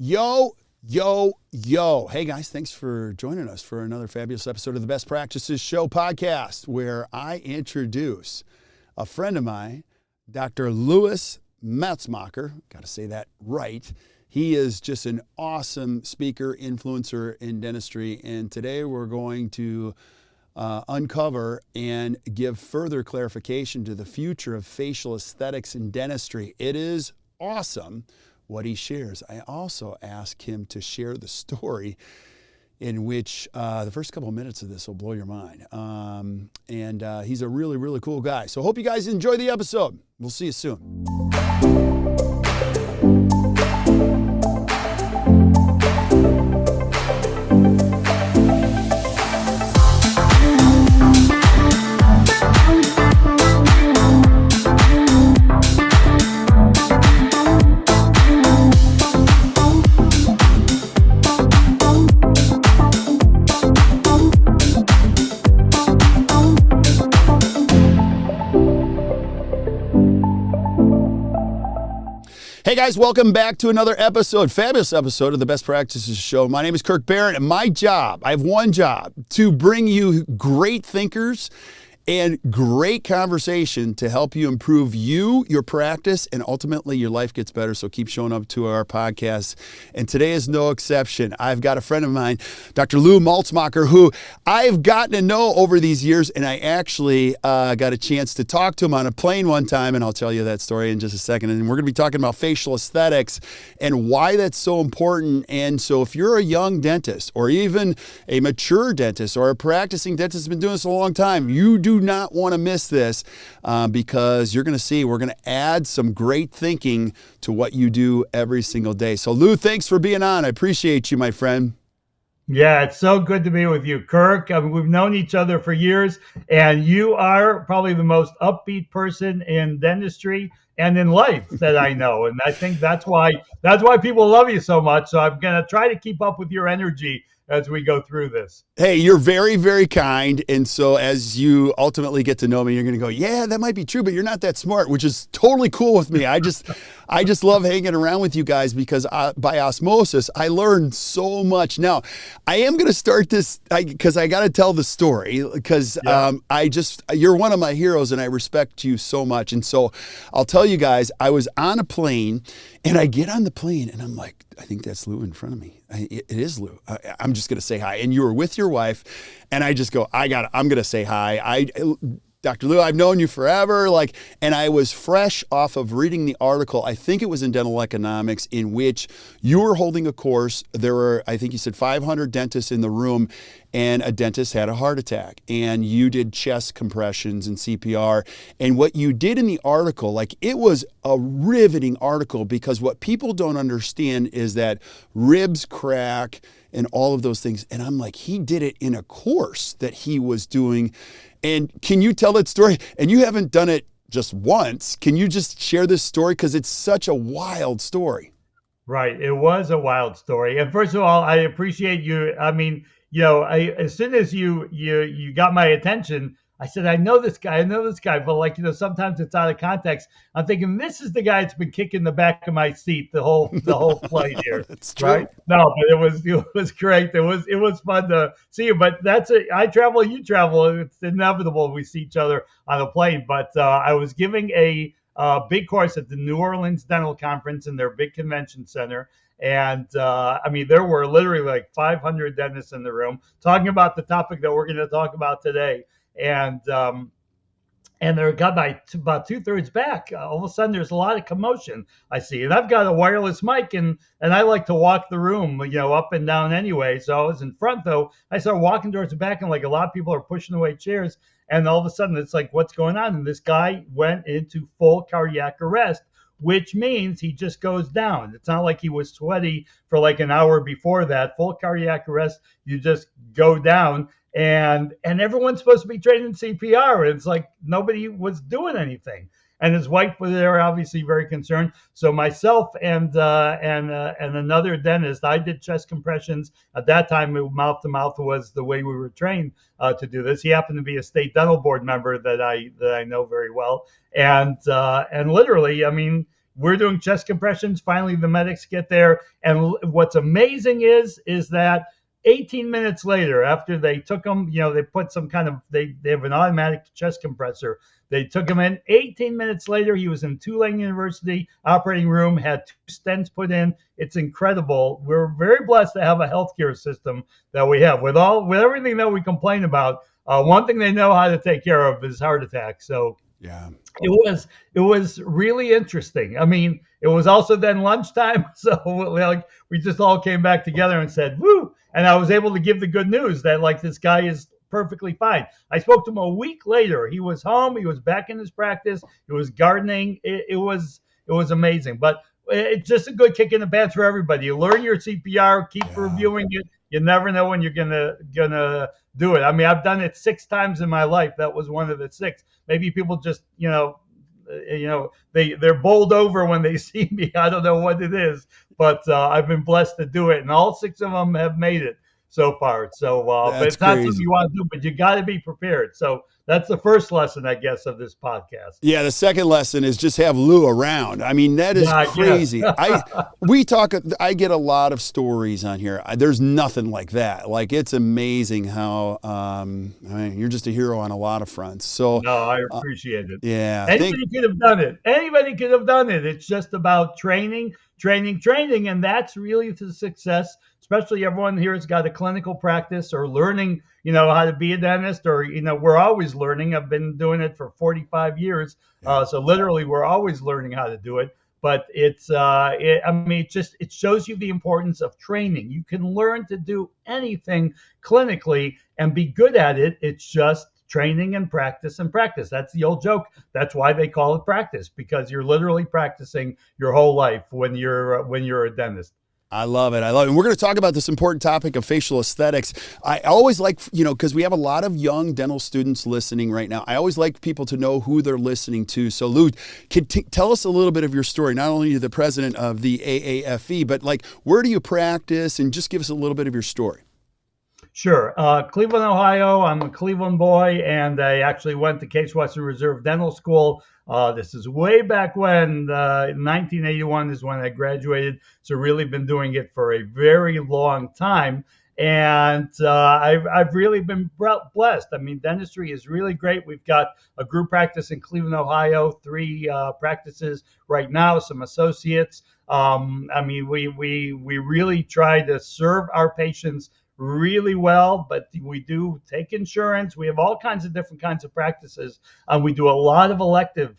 Yo, yo, yo. Hey guys, thanks for joining us for another fabulous episode of the Best Practices Show podcast, where I introduce a friend of mine, Dr. Louis Malcmacher. Got to say that right. He is just an awesome speaker, influencer in dentistry, and today we're going to uncover and give further clarification to the future of facial aesthetics in dentistry. It is awesome what he shares. I also ask him to share the story in which the first couple of minutes of this will blow your mind. And he's a really, really cool guy. So hope you guys enjoy the episode. We'll see you soon. Hey guys, welcome back to another episode, fabulous episode of the Best Practices Show. My name is Kirk Behrendt, and my job, I have one job, to bring you great thinkers and great conversation to help you improve your practice, and ultimately your life gets better. So keep showing up to our podcast. And today is no exception. I've got a friend of mine, Dr. Lou Malcmacher, who I've gotten to know over these years. And I actually got a chance to talk to him on a plane one time. And I'll tell you that story in just a second. And we're going to be talking about facial aesthetics and why that's so important. And so if you're a young dentist or even a mature dentist or a practicing dentist that's been doing this a long time, you do not want to miss this because you're going to see we're going to add some great thinking to what you do every single day. So Lou, thanks for being on. I appreciate you, my friend. Yeah, it's so good to be with you, Kirk. I mean, we've known each other for years, and you are probably the most upbeat person in dentistry and in life that I know. And I think that's why people love you so much. So I'm going to try to keep up with your energy as we go through this. Hey, you're very, very kind. And so as you ultimately get to know me, you're going to go, yeah, that might be true, but you're not that smart, which is totally cool with me. I just love hanging around with you guys because by osmosis, I learned so much. Now, I am going to start this because I got to tell the story because you're one of my heroes and I respect you so much. And so I'll tell you guys, I was on a plane and I get on the plane and I'm like, I think that's Lou in front of me. It is Lou. I'm just going to say hi. And you were with your wife. And I just go, I'm going to say hi. Dr. Lou, I've known you forever. And I was fresh off of reading the article. I think it was in Dental Economics, in which you were holding a course. There were, I think you said 500 dentists in the room, and a dentist had a heart attack. And you did chest compressions and CPR. And what you did in the article, it was a riveting article, because what people don't understand is that ribs crack and all of those things. And I'm like, he did it in a course that he was doing. And can you tell that story? And you haven't done it just once. Can you just share this story? Because it's such a wild story. Right. It was a wild story. And first of all, I appreciate you. I mean, as soon as you got my attention, I said, I know this guy. But sometimes it's out of context. I'm thinking, this is the guy that's been kicking the back of my seat the whole flight here. That's true. Right? No, but it was great. It was fun to see you. But that's it. I travel, you travel. It's inevitable we see each other on a plane. But I was giving a big course at the New Orleans Dental Conference in their big convention center. And there were literally 500 dentists in the room talking about the topic that we're going to talk about today. And they got about 2/3 back. All of a sudden, there's a lot of commotion I see. And I've got a wireless mic, and I like to walk the room, up and down anyway. So I was in front, though. I started walking towards the back, and a lot of people are pushing away chairs. And all of a sudden, it's like, what's going on? And this guy went into full cardiac arrest, which means he just goes down. It's not like he was sweaty for an hour before that. Full cardiac arrest, you just go down. And everyone's supposed to be trained in CPR. And it's like nobody was doing anything. And his wife was there, obviously very concerned. So myself and another dentist, I did chest compressions. At that time, mouth to mouth was the way we were trained to do this. He happened to be a state dental board member that I know very well. And literally, I mean, we're doing chest compressions. Finally, the medics get there. And what's amazing is that 18 minutes later, after they took him, they put some kind of, they have an automatic chest compressor. They took him in. 18 minutes later, he was in Tulane University operating room, had 2 stents put in. It's incredible. We're very blessed to have a healthcare system that we have. With everything that we complain about, one thing they know how to take care of is heart attacks. So Yeah. it was really interesting. I mean, it was also then lunchtime, so we just all came back together and said, "Woo!" And I was able to give the good news that this guy is perfectly fine. I spoke to him a week later. He was home. He was back in his practice. He was gardening. It was amazing. But it's just a good kick in the pants for everybody. You learn your CPR, keep reviewing it. You never know when you're gonna do it. I mean, I've done it 6 times in my life. That was one of the 6. Maybe people just they're bowled over when they see me. I don't know what it is, but I've been blessed to do it, and all 6 of them have made it so far. So, but it's not something you want to do, but you got to be prepared. So that's the first lesson, I guess, of this podcast. Yeah, the second lesson is just have Lou around. I mean, that is crazy. I get a lot of stories on here. There's nothing like that. It's amazing how you're just a hero on a lot of fronts. So no, I appreciate it. Yeah, anybody could have done it. Anybody could have done it. It's just about training, and that's really the success. Especially everyone here has got a clinical practice or learning, how to be a dentist, or, we're always learning. I've been doing it for 45 years. So literally we're always learning how to do it. But it shows you the importance of training. You can learn to do anything clinically and be good at it. It's just training and practice. That's the old joke. That's why they call it practice, because you're literally practicing your whole life when you're a dentist. I love it. And we're going to talk about this important topic of facial aesthetics. I always like, because we have a lot of young dental students listening right now. I always like people to know who they're listening to. So Lou, tell us a little bit of your story. Not only are you the president of the AAFE, but where do you practice, and just give us a little bit of your story. Sure. Cleveland, Ohio. I'm a Cleveland boy, and I actually went to Case Western Reserve Dental School. This is way back when, 1981 is when I graduated. So really been doing it for a very long time. And I've really been blessed. I mean, dentistry is really great. We've got a group practice in Cleveland, Ohio, 3 practices right now, some associates. We really try to serve our patients really well, but we do take insurance. We have all kinds of different kinds of practices. We do a lot of elective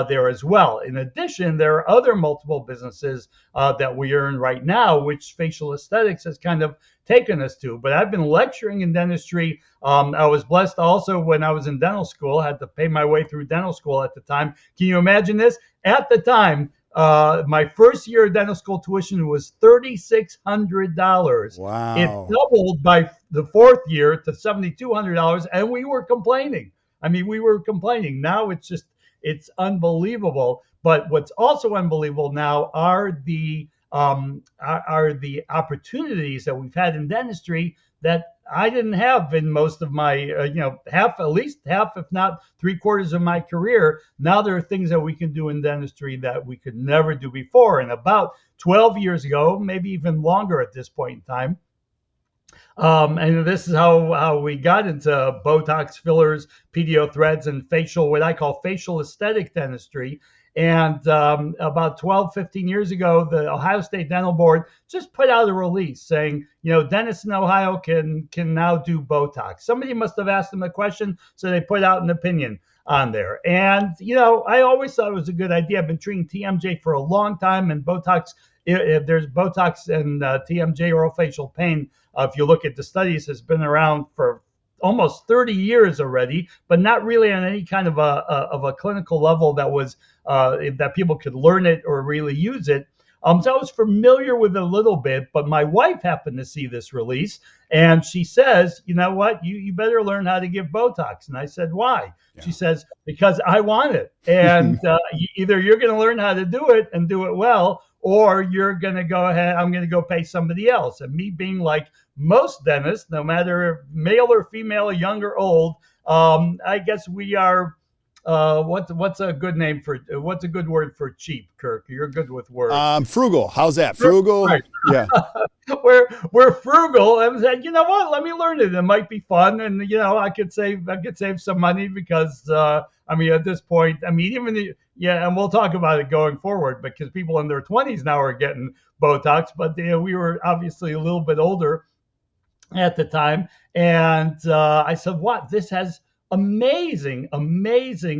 there as well. In addition, there are other multiple businesses that we are in right now, which facial aesthetics has kind of taken us to. But I've been lecturing in dentistry. I was blessed also when I was in dental school. I had to pay my way through dental school at the time. Can you imagine this? At the time, my first year of dental school tuition was $3,600. Wow. It doubled by the 4th year to $7,200, and we were complaining. Now it's unbelievable. But what's also unbelievable now are the opportunities that we've had in dentistry that I didn't have in most of my, at least half, if not 3/4 of my career. Now there are things that we can do in dentistry that we could never do before. And about 12 years ago, maybe even longer at this point in time, and this is how we got into Botox, fillers, PDO threads, and what I call facial aesthetic dentistry. And about 12, 15 years ago, the Ohio State Dental Board just put out a release saying, dentists in Ohio can now do Botox. Somebody must have asked them a question, so they put out an opinion on there. And, I always thought it was a good idea. I've been treating TMJ for a long time, and Botox, there's Botox and TMJ orofacial pain. If you look at the studies, has been around for almost 30 years already, but not really on any kind of a clinical level that was that people could learn it or really use it. So I was familiar with it a little bit, but my wife happened to see this release, and she says, "You know what? You better learn how to give Botox." And I said, "Why?" Yeah. She says, "Because I want it, and either you're going to learn how to do it and do it well, or you're going to go ahead. I'm going to go pay somebody else." And me being like most dentists, no matter male or female, young or old, I guess we are what's a good name for what's a good word for cheap, Kirk? You're good with words. Frugal. How's that? Frugal. Right. Yeah. We're frugal and said, you know what, let me learn it. It might be fun, and I could save some money because I mean at this point, I mean yeah, and we'll talk about it going forward because people in their 20s now are getting Botox, but we were obviously a little bit older at the time. And I said, what? This has amazing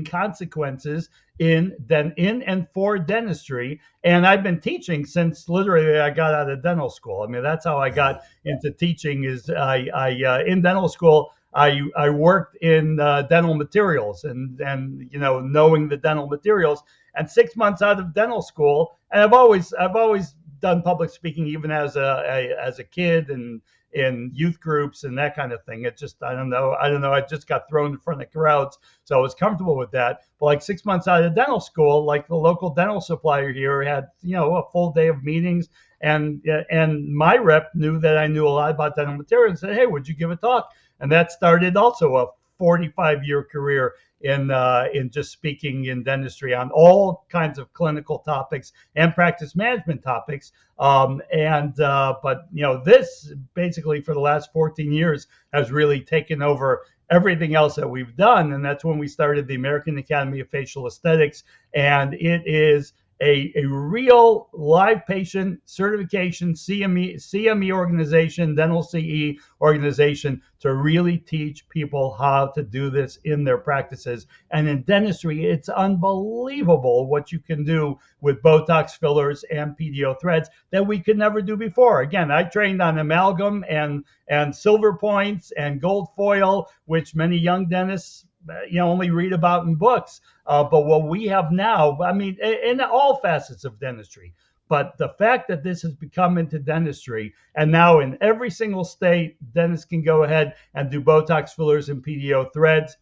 consequences in and for dentistry. And I've been teaching since literally I got out of dental school. I mean, that's how I got into teaching. Is I in dental school. I worked in dental materials and knowing the dental materials. And 6 months out of dental school, and I've always done public speaking even as a kid and in youth groups and that kind of thing. It just, I don't know. I just got thrown in front of crowds. So I was comfortable with that. But like 6 months out of dental school, like the local dental supplier here had, a full day of meetings. And my rep knew that I knew a lot about dental material and said, hey, would you give a talk? And that started also a 45-year career in just speaking in dentistry on all kinds of clinical topics and practice management topics. But this basically for the last 14 years has really taken over everything else that we've done. And that's when we started the American Academy of Facial Aesthetics. And it is a real live patient certification CME organization, dental CE organization to really teach people how to do this in their practices. And in dentistry, it's unbelievable what you can do with Botox fillers and PDO threads that we could never do before. Again, I trained on amalgam and silver points and gold foil, which many young dentists only read about in books. But what we have now, I mean, in all facets of dentistry, but the fact that this has become into dentistry, and now in every single state, dentists can go ahead and do Botox fillers and PDO threads.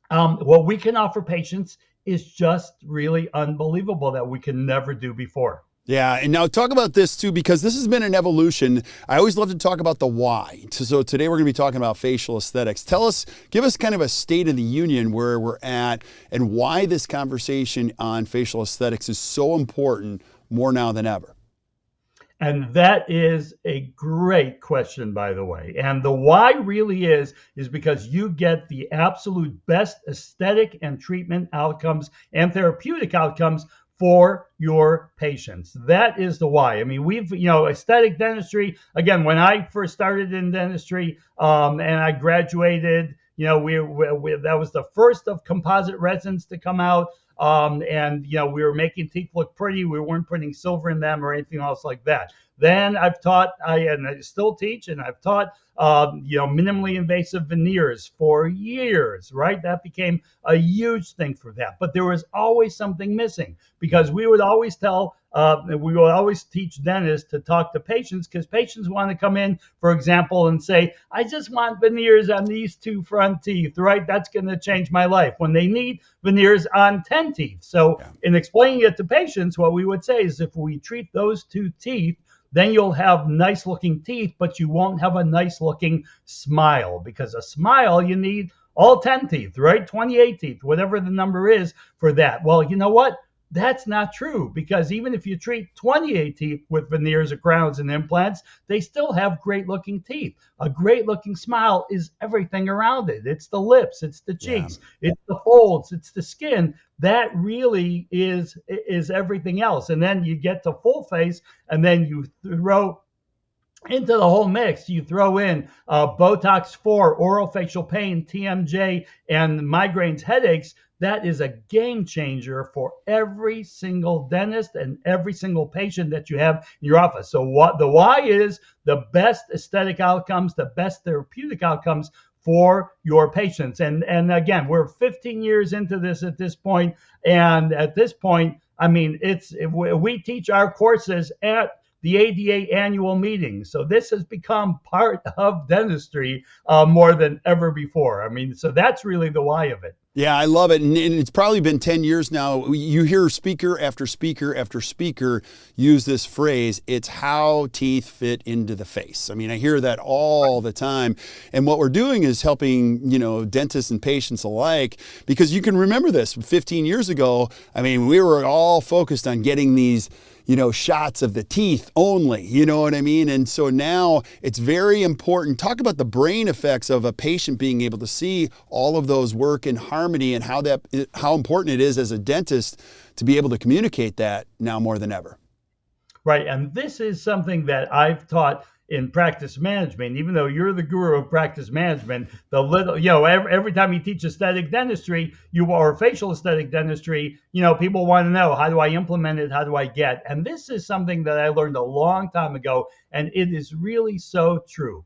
What we can offer patients is just really unbelievable that we can never do before. Yeah, and now talk about this too, because this has been an evolution. I always love to talk about the why. So today we're going to be talking about facial aesthetics. Give us kind of a state of the union where we're at and why this conversation on facial aesthetics is so important more now than ever. And that is a great question, by the way. And the why really is because you get the absolute best aesthetic and treatment outcomes and therapeutic outcomes for your patients. That is the why. I mean, we've, aesthetic dentistry, again, when I first started in dentistry and I graduated, we that was the first of composite resins to come out. We were making teeth look pretty. We weren't putting silver in them or anything else like that. Then I've taught, and I still teach, and I've taught, minimally invasive veneers for years, right? That became a huge thing for that. But there was always something missing because we would always teach dentists to talk to patients because patients want to come in, for example, and say, I just want veneers on these 2 front teeth, right? That's going to change my life when they need veneers on 10 teeth. So in explaining it to patients, what we would say is if we treat those 2 teeth, then you'll have nice looking teeth, but you won't have a nice looking smile because a smile, you need all 10 teeth, right? 28 teeth, whatever the number is for that. Well, you know what? That's not true because even if you treat 28 teeth with veneers or crowns and implants, they still have great looking teeth. A great looking smile is everything around it. It's the lips, it's the cheeks, it's the folds, it's the skin. That really is everything else. And then you get to full face and then you throw into the whole mix, you throw in Botox for orofacial pain, TMJ, and migraines, headaches. That is a game changer for every single dentist and every single patient that you have in your office. So what the why is the best aesthetic outcomes, the best therapeutic outcomes for your patients. And again, we're 15 years into this at this point. And at this point, I mean, we teach our courses at the ADA annual meeting. So this has become part of dentistry more than ever before. I mean, so that's really the why of it. Yeah, I love it. And it's probably been 10 years now. You hear speaker after speaker after speaker use this phrase, it's how teeth fit into the face. I mean, I hear that all the time. And what we're doing is helping, dentists and patients alike, because you can remember this 15 years ago. I mean, we were all focused on getting these shots of the teeth only, you know what I mean? And so now it's very important. Talk about the brain effects of a patient being able to see all of those work in harmony, and how important it is as a dentist to be able to communicate that now more than ever. Right. And this is something that I've taught in practice management. Even though you're the guru of practice management, every time you teach aesthetic dentistry, or facial aesthetic dentistry, people want to know, how do I implement it? How do I get? And this is something that I learned a long time ago, and it is really so true.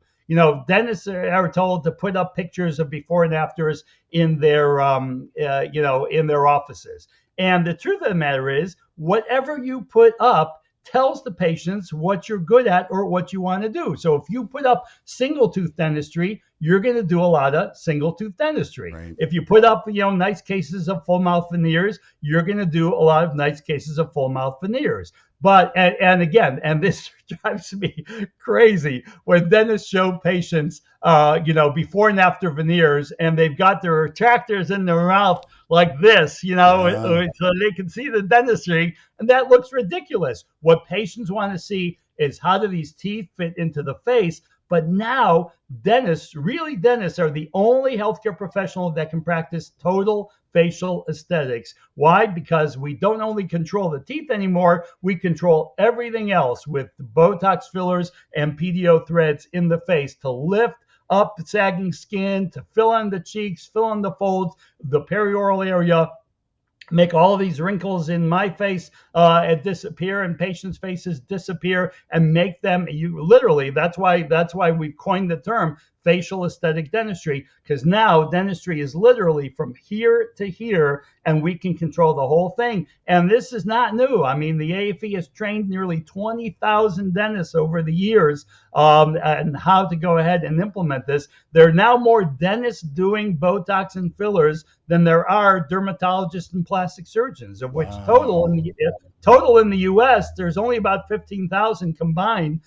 Dentists are told to put up pictures of before and afters in their, in their offices. And the truth of the matter is, whatever you put up tells the patients what you're good at or what you want to do. So if you put up single tooth dentistry, you're going to do a lot of single tooth dentistry. Right. If you put up, nice cases of full mouth veneers, you're going to do a lot of nice cases of full mouth veneers. But, and again, and this drives me crazy when dentists show patients, before and after veneers, and they've got their retractors in their mouth like this, so they can see the dentistry, and that looks ridiculous. What patients want to see is, how do these teeth fit into the face? But now dentists are the only healthcare professional that can practice total facial aesthetics. Why? Because we don't only control the teeth anymore, we control everything else with Botox fillers and PDO threads in the face to lift up the sagging skin, to fill in the cheeks, fill in the folds, the perioral area, make all of these wrinkles in my face disappear, and patients' faces disappear, and make them that's why we've coined the term facial aesthetic dentistry, because now dentistry is literally from here to here, and we can control the whole thing. And this is not new. I mean, the AAFE has trained nearly 20,000 dentists over the years and how to go ahead and implement this. There are now more dentists doing Botox and fillers than there are dermatologists and plastic surgeons, of which total in the U.S., there's only about 15,000 combined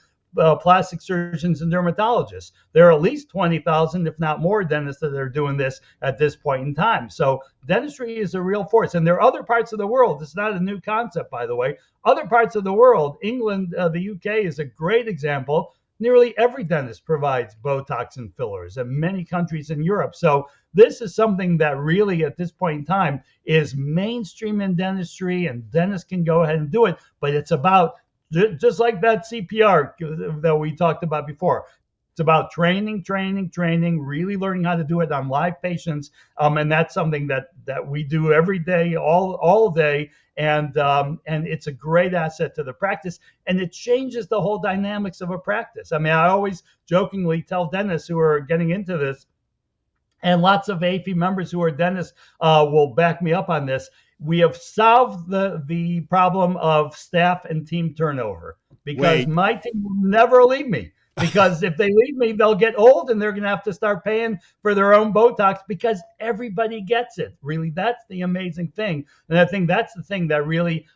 plastic surgeons and dermatologists. There are at least 20,000, if not more, dentists that are doing this at this point in time. So dentistry is a real force. And there are other parts of the world. It's not a new concept, by the way. Other parts of the world, England, the UK is a great example. Nearly every dentist provides Botox and fillers, and many countries in Europe. So this is something that really, at this point in time, is mainstream in dentistry, and dentists can go ahead and do it. But it's about, just like that CPR that we talked about before, it's about training, really learning how to do it on live patients. And that's something that we do every day, all day. And it's a great asset to the practice, and it changes the whole dynamics of a practice. I mean, I always jokingly tell dentists who are getting into this, and lots of AAFE members who are dentists will back me up on this, we have solved the problem of staff and team turnover, because my team will never leave me. Because if they leave me, they'll get old, and they're going to have to start paying for their own Botox, because everybody gets it. Really, that's the amazing thing. And I think that's the thing that really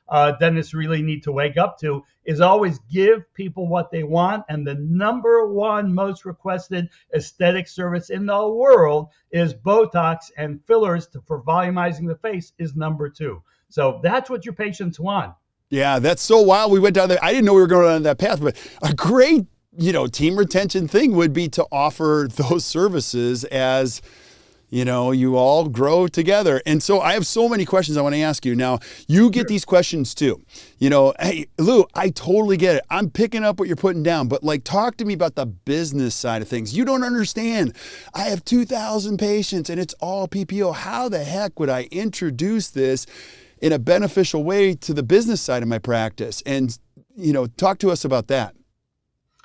dentists really need to wake up to, is always give people what they want. And the number one most requested aesthetic service in the world is Botox, and fillers for volumizing the face is number two. So that's what your patients want. Yeah, that's so wild. We went down there. I didn't know we were going down that path, but a great team retention thing would be to offer those services as, you all grow together. And so I have so many questions I want to ask you. Now, you get these questions too. Hey, Lou, I totally get it. I'm picking up what you're putting down, but talk to me about the business side of things. You don't understand. I have 2,000 patients and it's all PPO. How the heck would I introduce this in a beneficial way to the business side of my practice? And, talk to us about that.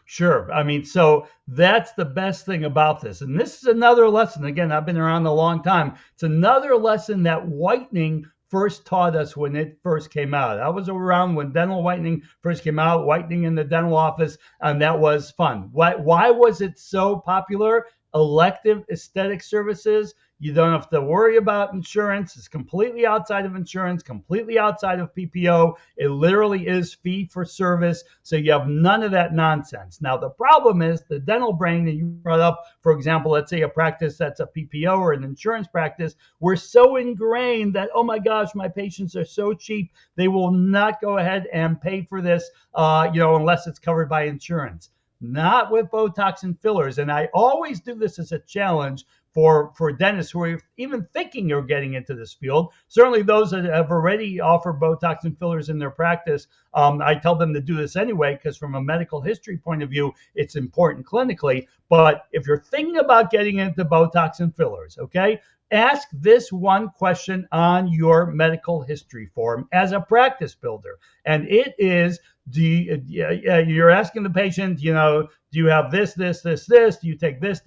Sure. I mean, so that's the best thing about this. And this is another lesson. Again, I've been around a long time. It's another lesson that whitening first taught us when it first came out. I was around when dental whitening first came out, whitening in the dental office, and that was fun. Why was it so popular? elective aesthetic services. You don't have to worry about insurance. It's completely outside of insurance, completely outside of PPO. It literally is fee for service. So you have none of that nonsense. Now, the problem is the dental brain that you brought up, for example, let's say a practice that's a PPO or an insurance practice, we're so ingrained that, oh my gosh, my patients are so cheap. They will not go ahead and pay for this, unless it's covered by insurance. Not with Botox and fillers. And I always do this as a challenge for dentists who are even thinking you're getting into this field. Certainly those that have already offered Botox and fillers in their practice, I tell them to do this anyway, because from a medical history point of view, it's important clinically. But if you're thinking about getting into Botox and fillers, okay, ask this one question on your medical history form as a practice builder. And it is, you're asking the patient, do you have this? Do you take this?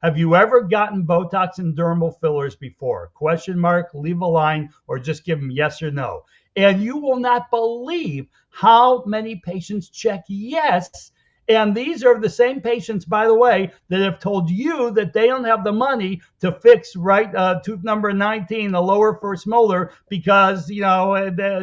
Have you ever gotten Botox and dermal fillers before? Question mark, leave a line, or just give them yes or no. And you will not believe how many patients check yes. And these are the same patients, by the way, that have told you that they don't have the money to fix tooth number 19, the lower first molar, because the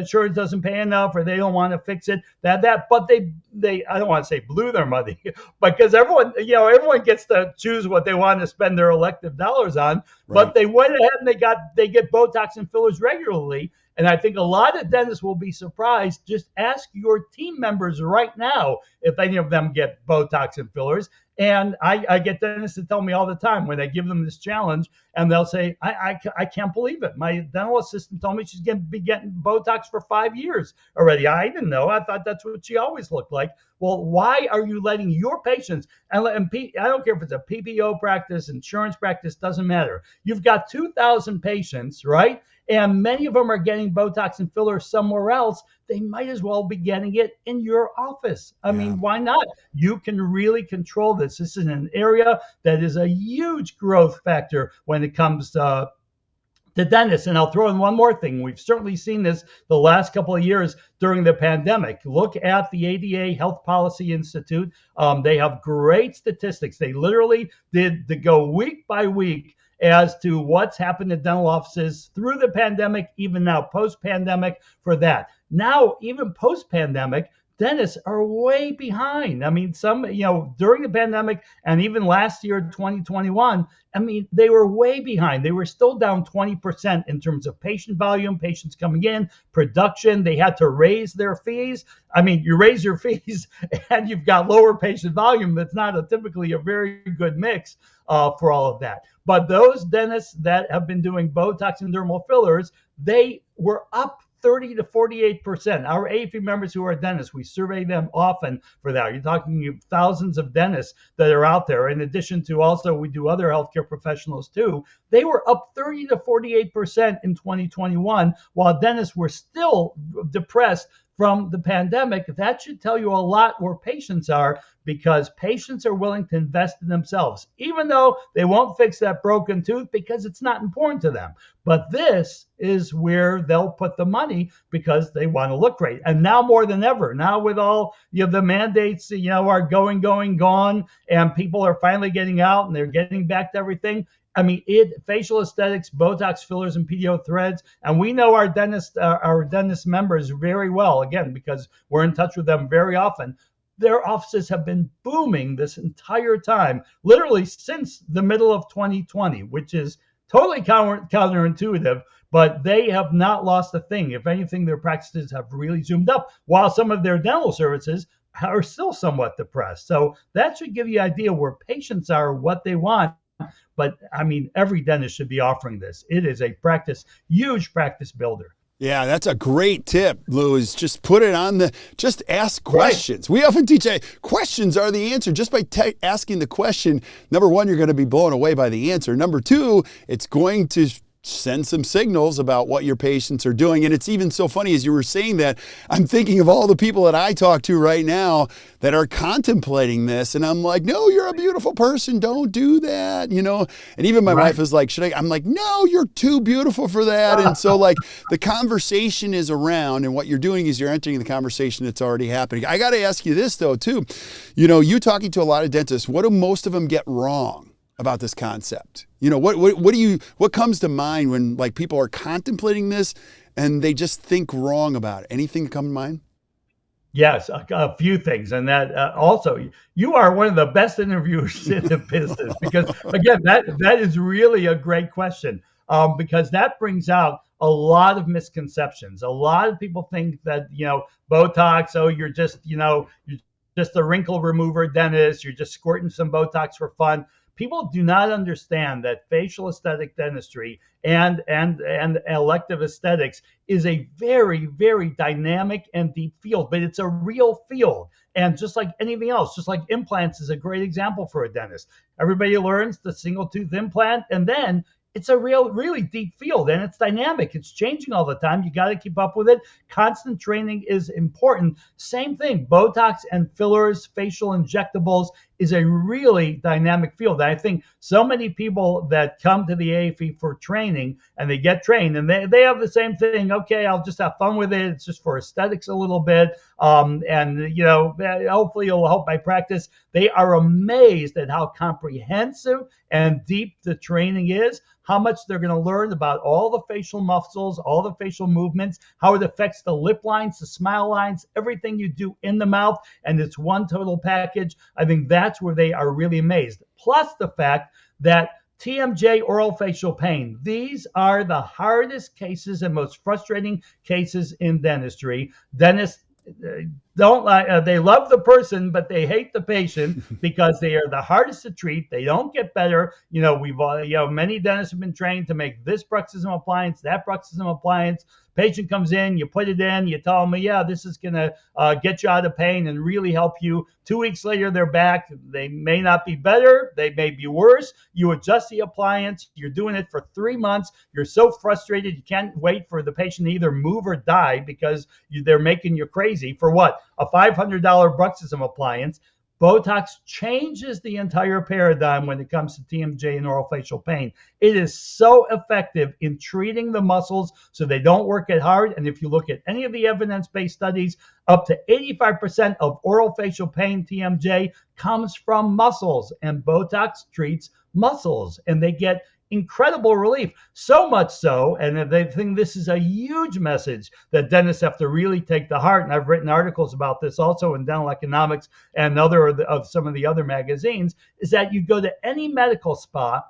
insurance doesn't pay enough, or they don't want to fix it. But they I don't want to say blew their money, because everyone gets to choose what they want to spend their elective dollars on. Right. But they went ahead and they get Botox and fillers regularly. And I think a lot of dentists will be surprised. Just ask your team members right now if any of them get Botox and fillers. And I get dentists that tell me all the time when I give them this challenge, and they'll say, I can't believe it. My dental assistant told me she's going to be getting Botox for 5 years already. I didn't know. I thought that's what she always looked like. Well, why are you letting your patients, and I don't care if it's a PPO practice, insurance practice, doesn't matter. You've got 2,000 patients, right? And many of them are getting Botox and fillers somewhere else. They might as well be getting it in your office. I mean, why not? You can really control this. This is an area that is a huge growth factor when it comes to dentists. And I'll throw in one more thing. We've certainly seen this the last couple of years during the pandemic. Look at the ADA Health Policy Institute. They have great statistics. They literally did go week by week as to what's happened to dental offices through the pandemic, even now post-pandemic for that. Now, even post-pandemic, dentists are way behind. I mean, during the pandemic and even last year, 2021, they were way behind. They were still down 20% in terms of patient volume, patients coming in, production. They had to raise their fees. You raise your fees and you've got lower patient volume. That's not typically a very good mix for all of that. But those dentists that have been doing Botox and dermal fillers, they were up 30 to 48%. Our AAFE members who are dentists, we survey them often for that. You're talking thousands of dentists that are out there. In addition to also, we do other healthcare professionals too. They were up 30 to 48% in 2021, while dentists were still depressed from the pandemic. That should tell you a lot where patients are, because patients are willing to invest in themselves, even though they won't fix that broken tooth because it's not important to them. But this is where they'll put the money because they want to look great. And now more than ever, now with all the mandates, are gone, and people are finally getting out and they're getting back to everything. Facial aesthetics, Botox fillers, and PDO threads. And we know our dentist members very well, again, because we're in touch with them very often. Their offices have been booming this entire time, literally since the middle of 2020, which is totally counterintuitive, but they have not lost a thing. If anything, their practices have really zoomed up, while some of their dental services are still somewhat depressed. So that should give you an idea where patients are, what they want. But every dentist should be offering this. It is a huge practice builder. Yeah, that's a great tip, Lou, is just put it on just ask questions. Right. We often teach questions are the answer. Just by asking the question, number one, you're going to be blown away by the answer. Number two, it's going to send some signals about what your patients are doing. And it's even so funny, as you were saying that, I'm thinking of all the people that I talk to right now that are contemplating this. And I'm like, no, you're a beautiful person. Don't do that. And even my wife is like, I'm like, no, you're too beautiful for that. And so the conversation is around, and what you're doing is you're entering the conversation that's already happening. I got to ask you this though, too. You talking to a lot of dentists, what do most of them get wrong? about this concept? You know, what comes to mind when like people are contemplating this and they just think wrong about it? Anything come to mind? Yes, a few things, and that also you are one of the best interviewers in the business because again, that is really a great question because that brings out a lot of misconceptions. A lot of people think that Botox, oh, you're just a wrinkle remover dentist, you're just squirting some Botox for fun. People do not understand that facial aesthetic dentistry and elective aesthetics is a very, very dynamic and deep field, but it's a real field. And just like anything else, just like implants is a great example for a dentist. Everybody learns the single tooth implant, and then it's a really deep field and it's dynamic. It's changing all the time. You got to keep up with it. Constant training is important. Same thing, Botox and fillers, facial injectables is a really dynamic field. And I think so many people that come to the AAFE for training and they get trained and they have the same thing. Okay, I'll just have fun with it. It's just for aesthetics a little bit. Hopefully it'll help my practice. They are amazed at how comprehensive and deep the training is, how much they're going to learn about all the facial muscles, all the facial movements, how it affects the lip lines, the smile lines, everything you do in the mouth, and it's one total package. I think that's where they are really amazed. Plus the fact that TMJ, orofacial pain, these are the hardest cases and most frustrating cases in dentistry. Dentists don't like, they love the person, but they hate the patient because they are the hardest to treat. They don't get better. Many dentists have been trained to make this bruxism appliance, that bruxism appliance. Patient comes in, you put it in, you tell them, yeah, this is going to get you out of pain and really help you. 2 weeks later, they're back. They may not be better. They may be worse. You adjust the appliance. You're doing it for 3 months. You're so frustrated. You can't wait for the patient to either move or die because they're making you crazy. For what? A $500 bruxism appliance. Botox changes the entire paradigm when it comes to TMJ and orofacial pain. It is so effective in treating the muscles so they don't work it hard. And if you look at any of the evidence-based studies, up to 85% of orofacial pain, TMJ, comes from muscles, and Botox treats muscles, and they get incredible relief. So much so, and they think this is a huge message that dentists have to really take to heart. And I've written articles about this also in Dental Economics and of some of the other magazines, is that you go to any medical spa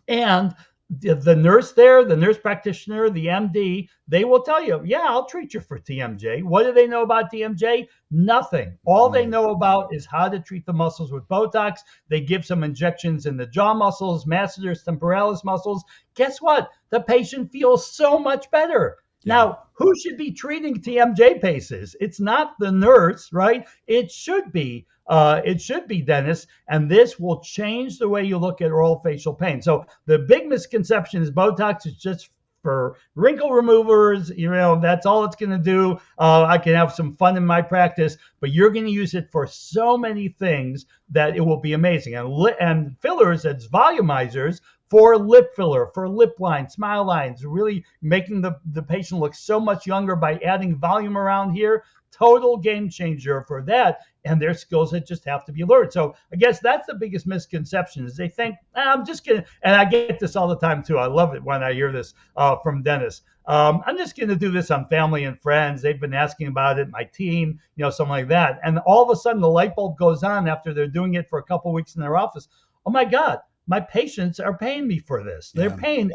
and the nurse there, the nurse practitioner, the MD, they will tell you, yeah, I'll treat you for TMJ. What do they know about TMJ? Nothing. All they know about is how to treat the muscles with Botox. They give some injections in the jaw muscles, masseters temporalis muscles. Guess what? The patient feels so much better. Yeah. Now, who should be treating TMJ cases? It's not the nurse, right? It should be dentists, and this will change the way you look at orofacial pain. So the big misconception is Botox is just for wrinkle removers. That's all it's going to do. I can have some fun in my practice, but you're going to use it for so many things that it will be amazing. And fillers as volumizers for lip filler, for lip lines, smile lines, really making the patient look so much younger by adding volume around here. Total game changer for that. And their skills that just have to be learned. So I guess that's the biggest misconception is they think, I'm just going to, and I get this all the time too. I love it when I hear this from dentists. I'm just going to do this on family and friends. They've been asking about it, my team, something like that. And all of a sudden the light bulb goes on after they're doing it for a couple of weeks in their office. Oh my God, my patients are paying me for this. They're paying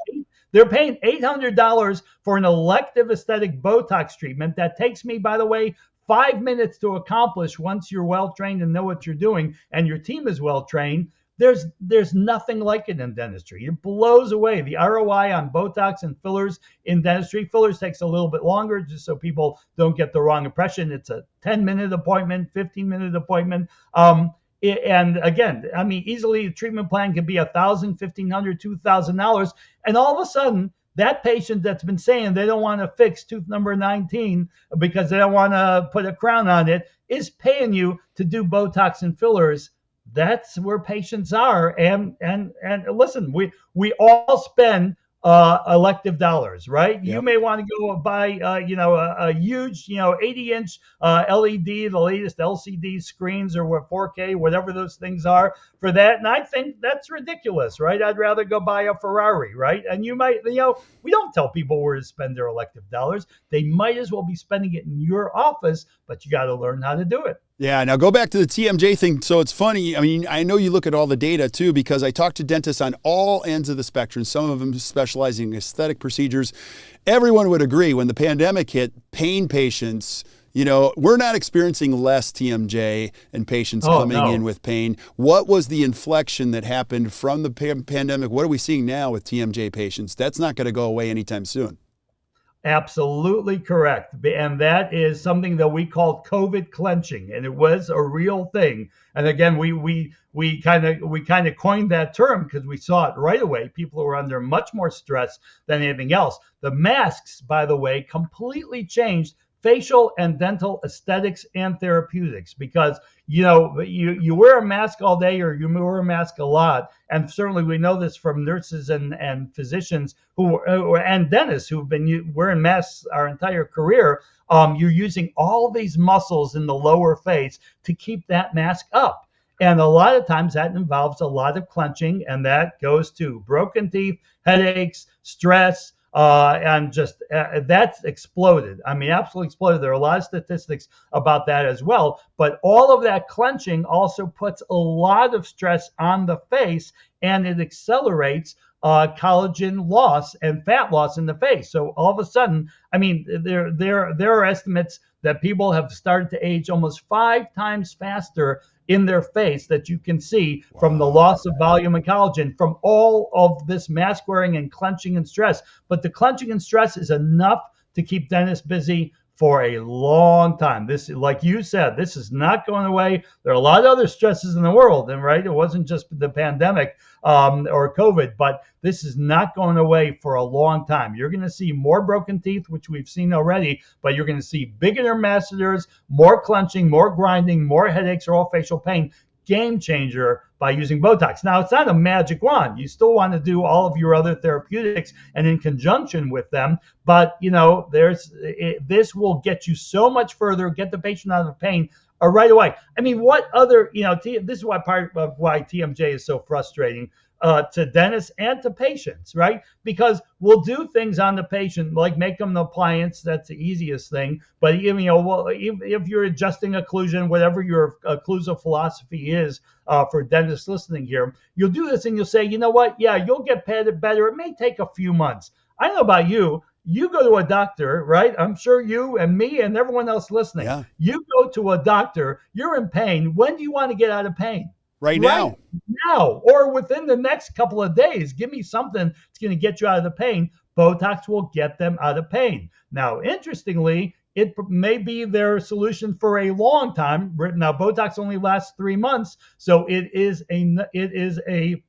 $800 for an elective aesthetic Botox treatment that takes me, by the way, 5 minutes to accomplish once you're well trained and know what you're doing and your team is well trained. There's nothing like it in dentistry. It blows away the ROI on Botox and fillers in dentistry. Fillers takes a little bit longer just so people don't get the wrong impression. It's a 10-minute appointment, 15-minute appointment. And again, easily the treatment plan can be $1,000, $1,500, $2,000. And all of a sudden, that patient that's been saying they don't want to fix tooth number 19 because they don't want to put a crown on it is paying you to do Botox and fillers. That's where patients are. And listen, we all spend elective dollars, right? You Yep. may want to go buy, a huge, 80-inch LED, the latest LCD screens, or what 4K, whatever those things are for that. And I think that's ridiculous, right? I'd rather go buy a Ferrari, right? And you might, we don't tell people where to spend their elective dollars. They might as well be spending it in your office, but you got to learn how to do it. Yeah, now go back to the TMJ thing. So it's funny. I mean, I know you look at all the data too, because I talk to dentists on all ends of the spectrum, some of them specializing in aesthetic procedures. Everyone would agree when the pandemic hit, pain patients, we're not experiencing less TMJ and patients coming in with pain. What was the inflection that happened from the pandemic? What are we seeing now with TMJ patients? That's not going to go away anytime soon. Absolutely correct. And that is something that we called COVID clenching, and it was a real thing. And again, we kind of coined that term because we saw it right away. People were under much more stress than anything else. The masks, by the way, completely changed facial and dental aesthetics and therapeutics, because you wear a mask all day, or you wear a mask a lot, and certainly we know this from nurses and physicians and dentists who've been wearing masks our entire career. You're using all these muscles in the lower face to keep that mask up. And a lot of times that involves a lot of clenching, and that goes to broken teeth, headaches, stress, and just that's exploded. I mean, absolutely exploded. There are a lot of statistics about that as well. But all of that clenching also puts a lot of stress on the face, and it accelerates collagen loss and fat loss in the face. So all of a sudden, I mean, there are estimates that people have started to age almost 5 times faster in their face, that you can see from the loss of volume and collagen from all of this mask wearing and clenching and stress. But the clenching and stress is enough to keep dentists busy for a long time. This, like you said, this is not going away. There are a lot of other stresses in the world, and right, it wasn't just the pandemic or COVID, but this is not going away for a long time. You're going to see more broken teeth, which we've seen already, but you're going to see bigger masseters, more clenching, more grinding, more headaches, or all facial pain. Game changer by using Botox. Now, it's not a magic wand. You still want to do all of your other therapeutics and in conjunction with them, but this will get you so much further, get the patient out of pain right away. I mean, what other, this is why part of why TMJ is so frustrating to dentists and to patients, right? Because we'll do things on the patient, like make them the appliance. That's the easiest thing. But if you're adjusting occlusion, whatever your occlusive philosophy is for dentists listening here, you'll do this and you'll say, you know what? Yeah, you'll get better. It may take a few months. I don't know about you. You go to a doctor, right? I'm sure you and me and everyone else listening. Yeah. You go to a doctor. You're in pain. When do you want to get out of pain? Right now, or within the next couple of days. Give me something that's going to get you out of the pain. Botox will get them out of pain. Now, interestingly, it may be their solution for a long time. Now, Botox only lasts 3 months, so it is a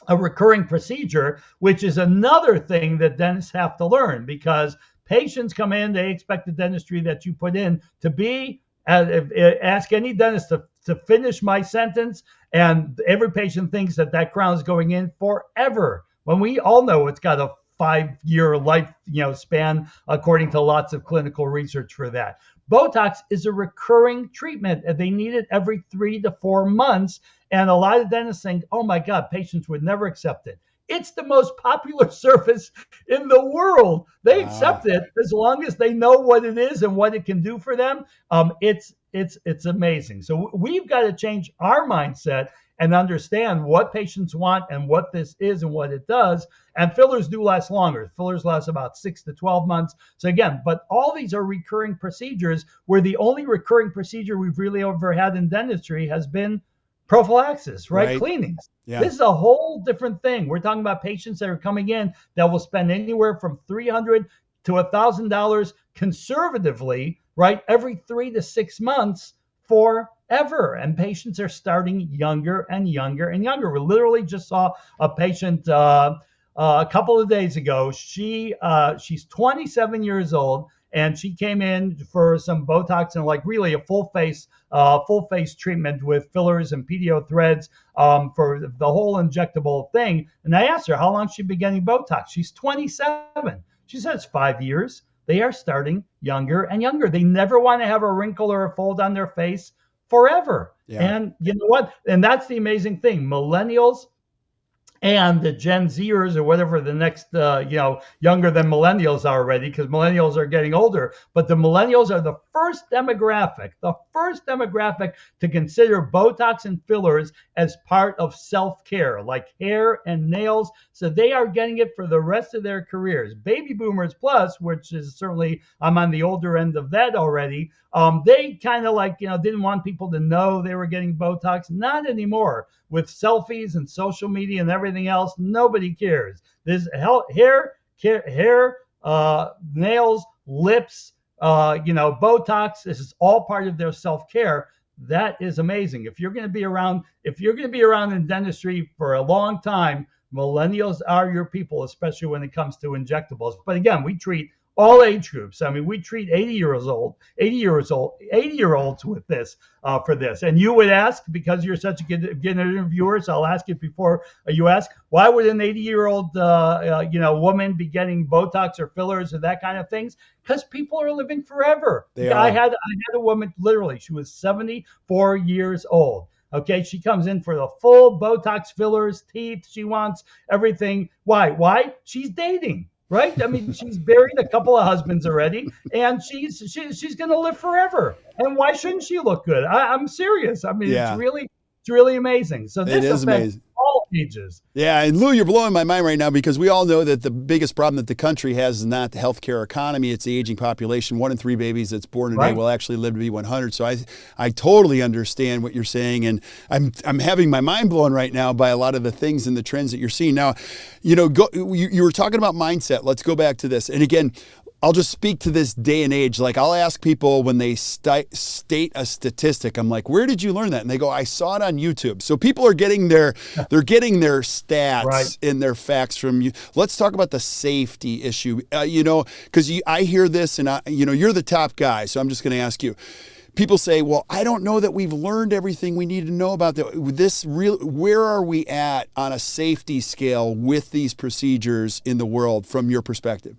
recurring procedure, which is another thing that dentists have to learn, because patients come in, they expect the dentistry that you put in to be. Ask any dentist to finish my sentence, and every patient thinks that crown is going in forever, when we all know it's got a 5-year life span, according to lots of clinical research for that. Botox is a recurring treatment, and they need it every 3 to 4 months. And a lot of dentists think, oh my God, patients would never accept it. It's the most popular surface in the world. They accept it as long as they know what it is and what it can do for them. It's amazing. So we've got to change our mindset and understand what patients want and what this is and what it does. And fillers do last longer. Fillers last about 6 to 12 months. So again, but all these are recurring procedures, where the only recurring procedure we've really ever had in dentistry has been prophylaxis, right? Cleanings. Yeah. This is a whole different thing. We're talking about patients that are coming in that will spend anywhere from $300 to $1,000 conservatively, right, every 3 to 6 months forever. And patients are starting younger and younger and younger. We literally just saw a patient a couple of days ago. She's 27 years old, and she came in for some Botox and like really a full face treatment with fillers and PDO threads for the whole injectable thing. And I asked her how long she'd been getting Botox. She's 27. She says 5 years. They are starting younger and younger. They never want to have a wrinkle or a fold on their face forever. Yeah. And you know what? And that's the amazing thing. Millennials and the Gen Zers or whatever the next, younger than millennials are already, because millennials are getting older. But the millennials are the first demographic to consider Botox and fillers as part of self-care, like hair and nails. So they are getting it for the rest of their careers. Baby boomers plus, which is certainly, I'm on the older end of that already. They kind of didn't want people to know they were getting Botox. Not anymore. With selfies and social media and everything else, nobody cares. There's hair, nails, lips, Botox. This is all part of their self-care. That is amazing. If you're going to be around in dentistry for a long time, millennials are your people, especially when it comes to injectables. But again, we treat all age groups. I mean, we treat 80-year-olds with this for this. And you would ask, because you're such a good interviewer, so I'll ask it before you ask, why would an 80-year-old woman be getting Botox or fillers or that kind of things? Because people are living forever. I had a woman, literally, she was 74 years old. Okay, she comes in for the full Botox, fillers, teeth. She wants everything. Why? She's dating. Right? I mean, she's buried a couple of husbands already, and she's going to live forever. And why shouldn't she look good? I'm serious. I mean, It's really amazing. So this affects amazing. All ages. Yeah, and Lou, you're blowing my mind right now, because we all know that the biggest problem that the country has is not the healthcare economy; it's the aging population. 1 in 3 babies that's born today will actually live to be 100. So I totally understand what you're saying, and I'm having my mind blown right now by a lot of the things and the trends that you're seeing now. You were talking about mindset. Let's go back to this, and again, I'll just speak to this day and age. Like, I'll ask people when they state a statistic, I'm like, where did you learn that? And they go, I saw it on YouTube. So people are getting their stats and their facts from you. Let's talk about the safety issue. Because I hear this, and you're the top guy. So I'm just going to ask you. People say, well, I don't know that we've learned everything we need to know about this. Where are we at on a safety scale with these procedures in the world from your perspective?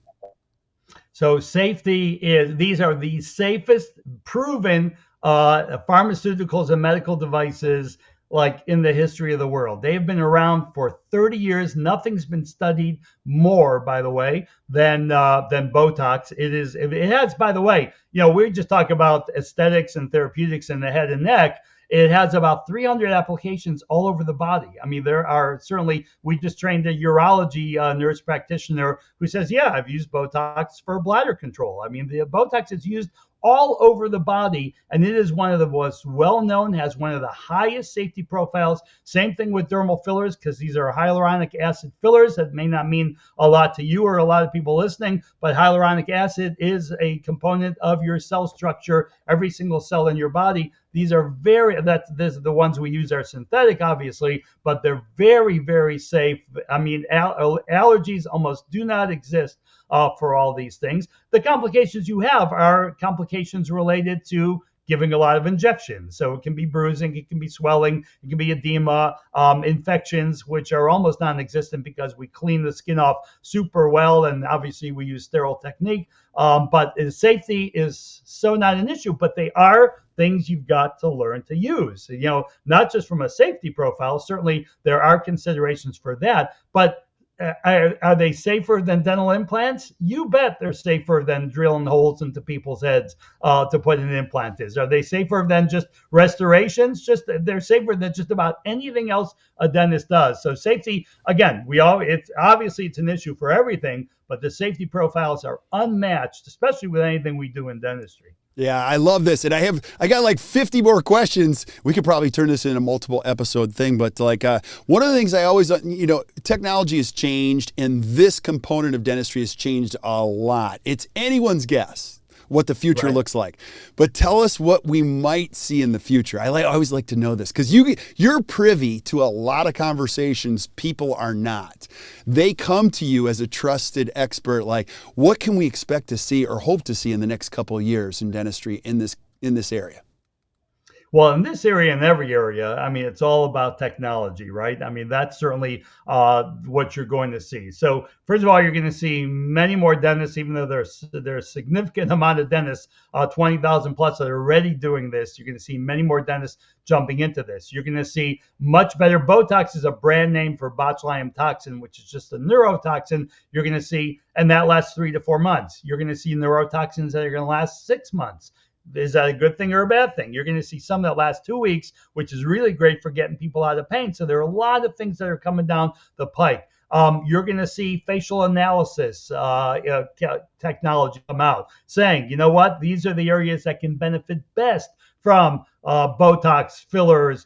So these are the safest proven pharmaceuticals and medical devices like in the history of the world. They've been around for 30 years. Nothing's been studied more, by the way, than Botox. It has, by the way, we just talk about aesthetics and therapeutics in the head and neck. It has about 300 applications all over the body. I mean, there are certainly, we just trained a urology nurse practitioner who says, yeah, I've used Botox for bladder control. I mean, the Botox is used all over the body, and it is one of the most well-known, has one of the highest safety profiles. Same thing with dermal fillers, because these are hyaluronic acid fillers. That may not mean a lot to you or a lot of people listening, but hyaluronic acid is a component of your cell structure, every single cell in your body. These are the ones we use are synthetic, obviously, but they're very, very safe. I mean, allergies almost do not exist for all these things. The complications you have are complications related to giving a lot of injections. So it can be bruising, it can be swelling, it can be edema, infections, which are almost non-existent because we clean the skin off super well, and obviously we use sterile technique. But safety is so not an issue, but they are things you've got to learn to use. Not just from a safety profile. Certainly there are considerations for that, but are they safer than dental implants? You bet they're safer than drilling holes into people's heads to put an implant in. Are they safer than just restorations? They're safer than just about anything else a dentist does. So safety, again, it's an issue for everything, but the safety profiles are unmatched, especially with anything we do in dentistry. Yeah, I love this. And I got like 50 more questions. We could probably turn this into a multiple episode thing, but one of the things I always, technology has changed, and this component of dentistry has changed a lot. It's anyone's guess what the future Right. looks like. But tell us what we might see in the future. I always like to know this because you're privy to a lot of conversations people are not. They come to you as a trusted expert. Like, what can we expect to see or hope to see in the next couple of years in dentistry in this area? Well, in this area and every area, I mean, it's all about technology, right? I mean, that's certainly what you're going to see. So, first of all, you're going to see many more dentists, even though there's a significant amount of dentists, 20,000 plus that are already doing this. You're going to see many more dentists jumping into this. You're going to see much better. Botox is a brand name for botulinum toxin, which is just a neurotoxin. You're going to see, and that lasts 3 to 4 months. You're going to see neurotoxins that are going to last 6 months. Is that a good thing or a bad thing? You're going to see some that last 2 weeks, which is really great for getting people out of pain. So there are a lot of things that are coming down the pike. You're going to see facial analysis technology come out saying, you know what, these are the areas that can benefit best from Botox, fillers,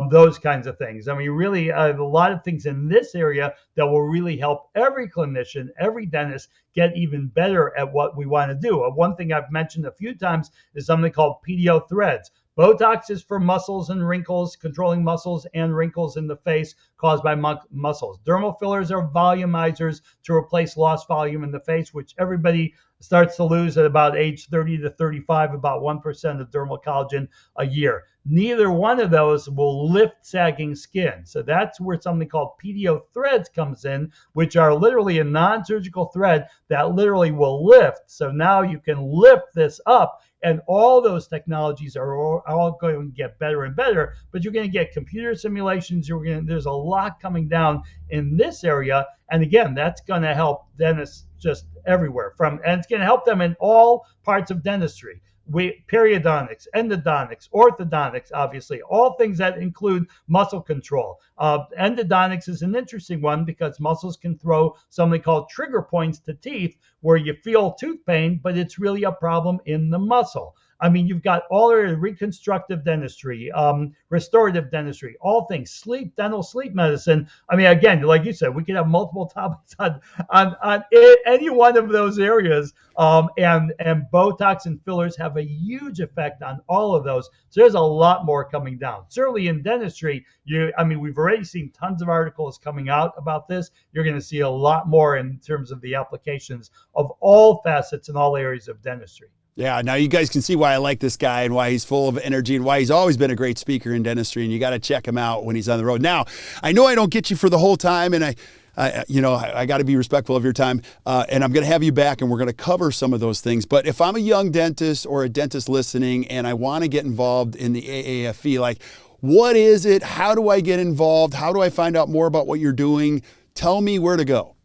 those kinds of things. I mean, really, a lot of things in this area that will really help every clinician, every dentist get even better at what we want to do. One thing I've mentioned a few times is something called pedio threads. Botox is for muscles and wrinkles, controlling muscles and wrinkles in the face caused by muscles. Dermal fillers are volumizers to replace lost volume in the face, which everybody starts to lose at about age 30 to 35, about 1% of dermal collagen a year. Neither one of those will lift sagging skin. So that's where something called pedio threads comes in, which are literally a non-surgical thread that literally will lift. So now you can lift this up, and all those technologies are all going to get better and better, but you're going to get computer simulations. There's a lot coming down in this area. And again, that's going to help dentists just everywhere and it's going to help them in all parts of dentistry. Periodontics, endodontics, orthodontics, obviously, all things that include muscle control. Endodontics is an interesting one because muscles can throw something called trigger points to teeth where you feel tooth pain, but it's really a problem in the muscle. I mean, you've got all the reconstructive dentistry, restorative dentistry, all things, dental sleep medicine. I mean, again, like you said, we could have multiple topics on any one of those areas. And Botox and fillers have a huge effect on all of those. So there's a lot more coming down. Certainly in dentistry, we've already seen tons of articles coming out about this. You're going to see a lot more in terms of the applications of all facets and all areas of dentistry. Yeah, now you guys can see why I like this guy and why he's full of energy and why he's always been a great speaker in dentistry, and you got to check him out when he's on the road. Now, I know I don't get you for the whole time, and I got to be respectful of your time, and I'm going to have you back, and we're going to cover some of those things. But if I'm a young dentist or a dentist listening, and I want to get involved in the AAFE, like, what is it? How do I get involved? How do I find out more about what you're doing? Tell me where to go.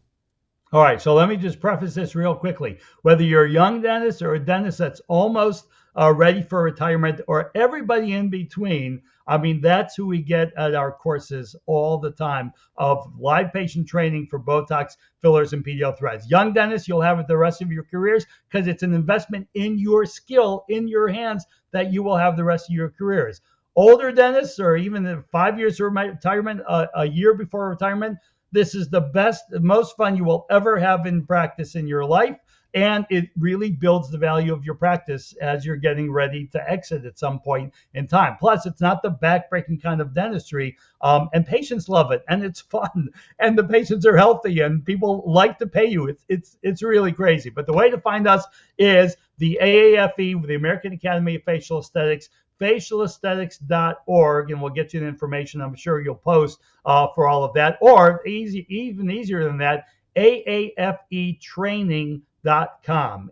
All right, so let me just preface this real quickly. Whether you're a young dentist or a dentist that's almost ready for retirement or everybody in between, I mean, that's who we get at our courses all the time of live patient training for Botox, fillers, and pedio threads. Young dentists, you'll have it the rest of your careers because it's an investment in your skill, in your hands, that you will have the rest of your careers. Older dentists, or even 5 years of retirement, a year before retirement, this is the best, most fun you will ever have in practice in your life. And it really builds the value of your practice as you're getting ready to exit at some point in time. Plus, it's not the backbreaking kind of dentistry, and patients love it, and it's fun, and the patients are healthy, and people like to pay you. It's really crazy. But the way to find us is the AAFE, the American Academy of Facial Aesthetics, facialaesthetics.org, and we'll get you the information. I'm sure you'll post for all of that. Or even easier than that, AAFEtraining.com.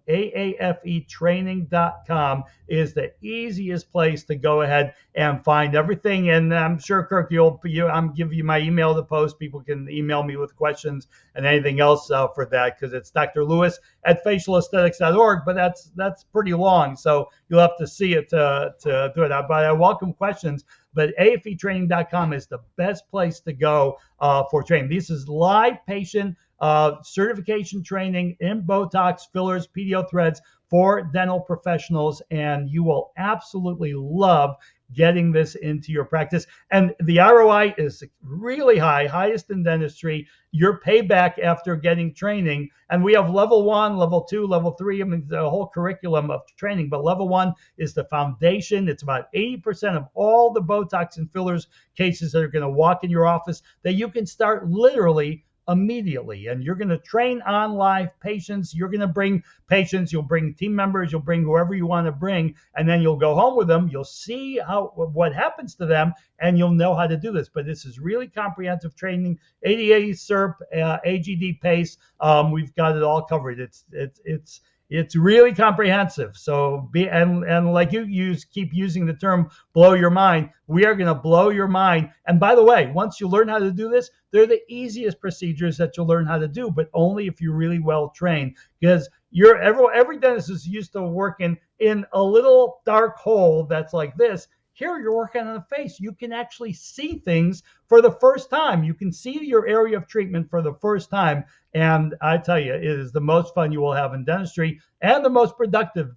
AAFEtraining.com is the easiest place to go ahead and find everything. And I'm sure, Kirk, I'm giving you my email to post. People can email me with questions and anything else for that, because it's Dr. Lewis at facialaesthetics.org, but that's pretty long, so you'll have to see it to do it. But I welcome questions. But AAFEtraining.com is the best place to go for training. This is live patient certification training in Botox, fillers, pedio threads for dental professionals, and you will absolutely love getting this into your practice. And the ROI is really high, highest in dentistry. Your payback after getting training, and we have level 1, level 2, level 3. I mean, the whole curriculum of training, but level 1 is the foundation. It's about 80% of all the Botox and fillers cases that are going to walk in your office that you can start literally immediately. And you're going to train on live patients. You're going to bring patients, you'll bring team members, you'll bring whoever you want to bring, and then you'll go home with them. You'll see what happens to them, and you'll know how to do this. But this is really comprehensive training, ADA CERP, AGD PACE. We've got it all covered. It's really comprehensive. So and like you keep using the term blow your mind. We are going to blow your mind. And by the way, once you learn how to do this, they're the easiest procedures that you'll learn how to do, but only if you're really well trained. Because every dentist is used to working in a little dark hole that's like this. Here you're working on the face. You can actually see things for the first time. You can see your area of treatment for the first time. And I tell you, it is the most fun you will have in dentistry and the most productive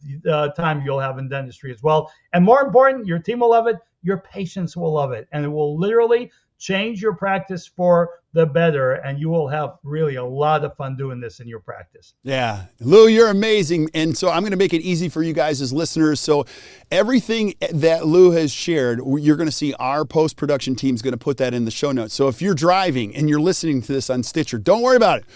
time you'll have in dentistry as well. And more important, your team will love it. Your patients will love it. And it will literally change your practice for the better, and you will have really a lot of fun doing this in your practice. Yeah. Lou, you're amazing. And so I'm going to make it easy for you guys as listeners. So everything that Lou has shared, you're going to see our post-production team's going to put that in the show notes. So if you're driving and you're listening to this on Stitcher, don't worry about it.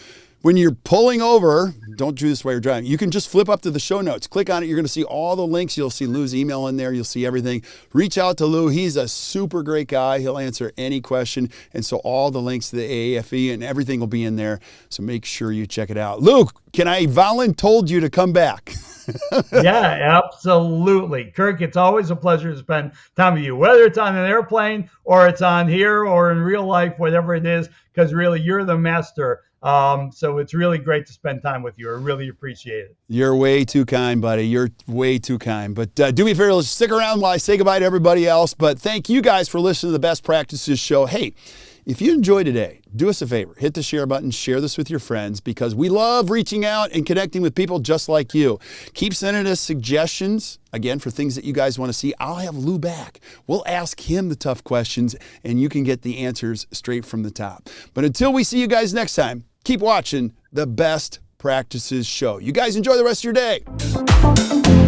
When you're pulling over, don't do this while you're driving. You can just flip up to the show notes. Click on it. You're going to see all the links. You'll see Lou's email in there. You'll see everything. Reach out to Lou. He's a super great guy. He'll answer any question. And so all the links to the AAFE and everything will be in there. So make sure you check it out. Lou, can I voluntold you to come back? Yeah, absolutely. Kirk, it's always a pleasure to spend time with you, whether it's on an airplane or it's on here or in real life, whatever it is, because really you're the master. So it's really great to spend time with you. I really appreciate it. You're way too kind, buddy. You're way too kind. But do me a favor, stick around while I say goodbye to everybody else. But thank you guys for listening to the Best Practices Show. Hey, if you enjoyed today, do us a favor. Hit the share button. Share this with your friends because we love reaching out and connecting with people just like you. Keep sending us suggestions, again, for things that you guys want to see. I'll have Lou back. We'll ask him the tough questions, and you can get the answers straight from the top. But until we see you guys next time, keep watching the Best Practices Show. You guys enjoy the rest of your day.